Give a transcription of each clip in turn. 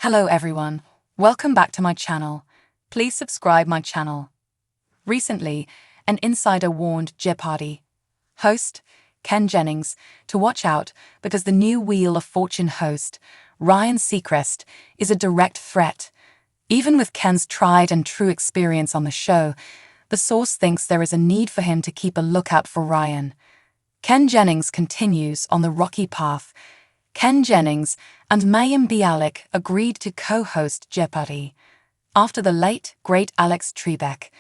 Hello everyone, welcome back to my channel. Please subscribe my channel. Recently, an insider warned Jeopardy host Ken Jennings to watch out because the new Wheel of Fortune host, Ryan Seacrest, is a direct threat. Even with Ken's tried and true experience on the show, the source thinks there is a need for him to keep a lookout for Ryan. Ken Jennings continues on the rocky path. Ken Jennings and Mayim Bialik agreed to co-host Jeopardy after the late, great Alex Trebek.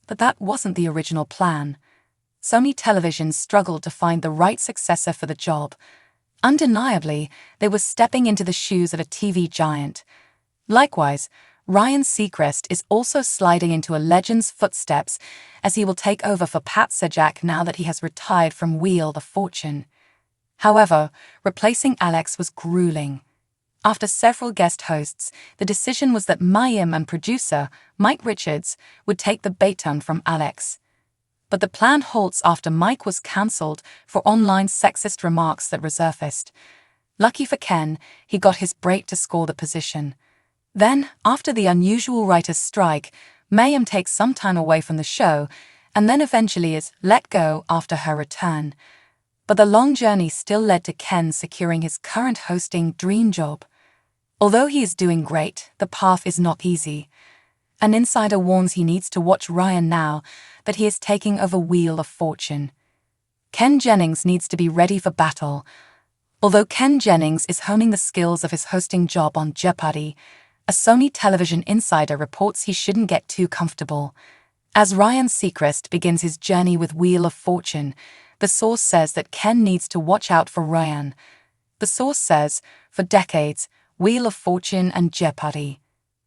But that wasn't the original plan. Sony Television struggled to find the right successor for the job. Undeniably, they were stepping into the shoes of a TV giant. Likewise, Ryan Seacrest is also sliding into a legend's footsteps as he will take over for Pat Sajak now that he has retired from Wheel of Fortune. However, replacing Alex was grueling. After several guest hosts, the decision was that Mayim and producer Mike Richards would take the baton from Alex. But the plan halts after Mike was cancelled for online sexist remarks that resurfaced. Lucky for Ken, he got his break to score the position. Then, after the unusual writers' strike, Mayim takes some time away from the show and then eventually is let go after her return. But the long journey still led to Ken securing his current hosting dream job. Although he is doing great, the path is not easy. An insider warns he needs to watch Ryan now that he is taking over Wheel of Fortune. Ken Jennings needs to be ready for battle. Although Ken Jennings is honing the skills of his hosting job on Jeopardy, a Sony Television insider reports he shouldn't get too comfortable. As Ryan Seacrest begins his journey with Wheel of Fortune, the source says that Ken needs to watch out for Ryan. The source says, for decades, Wheel of Fortune and Jeopardy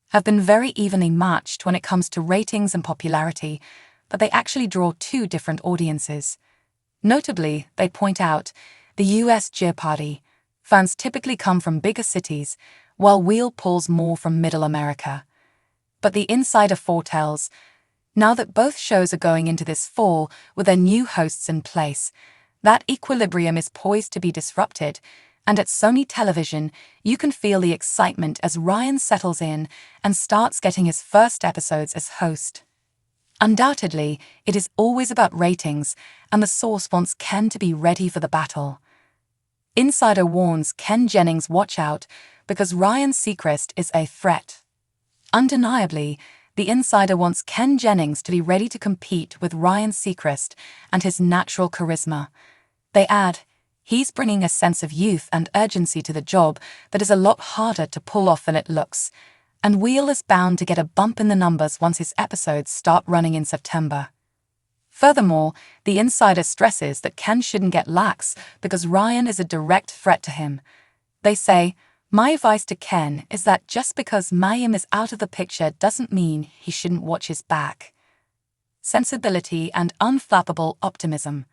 have been very evenly matched when it comes to ratings and popularity, but they actually draw two different audiences. Notably, they point out, the US Jeopardy fans typically come from bigger cities, while Wheel pulls more from Middle America. But the insider foretells, now that both shows are going into this fall with their new hosts in place, that equilibrium is poised to be disrupted, and at Sony Television, you can feel the excitement as Ryan settles in and starts getting his first episodes as host. Undoubtedly, it is always about ratings, and the source wants Ken to be ready for the battle. Insider warns Ken Jennings watch out because Ryan Seacrest is a threat. Undeniably, the insider wants Ken Jennings to be ready to compete with Ryan Seacrest and his natural charisma. They add, he's bringing a sense of youth and urgency to the job that is a lot harder to pull off than it looks, and Wheel is bound to get a bump in the numbers once his episodes start running in September. Furthermore, the insider stresses that Ken shouldn't get lax because Ryan is a direct threat to him. They say, my advice to Ken is that just because Mayim is out of the picture doesn't mean he shouldn't watch his back. Sensibility and unflappable optimism.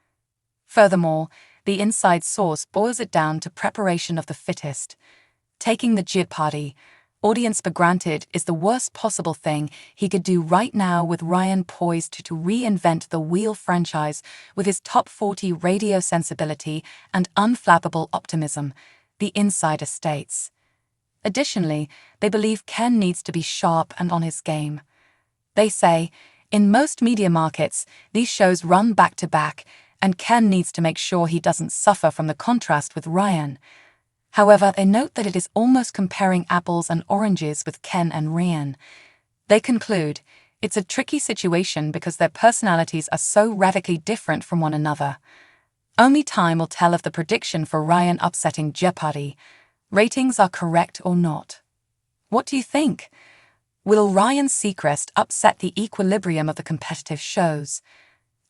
Furthermore, the inside source boils it down to preparation of the fittest. Taking the Jeopardy audience for granted is the worst possible thing he could do right now, with Ryan poised to reinvent the Wheel franchise with his top 40 radio sensibility and unflappable optimism, the insider states. Additionally, they believe Ken needs to be sharp and on his game. They say, in most media markets, these shows run back-to-back, and Ken needs to make sure he doesn't suffer from the contrast with Ryan. However, they note that it is almost comparing apples and oranges with Ken and Ryan. They conclude, it's a tricky situation because their personalities are so radically different from one another. Only time will tell if the prediction for Ryan upsetting Jeopardy ratings are correct or not. What do you think? Will Ryan Seacrest upset the equilibrium of the competitive shows?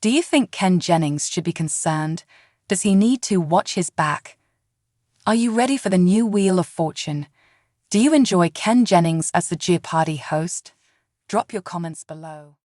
Do you think Ken Jennings should be concerned? Does he need to watch his back? Are you ready for the new Wheel of Fortune? Do you enjoy Ken Jennings as the Jeopardy host? Drop your comments below.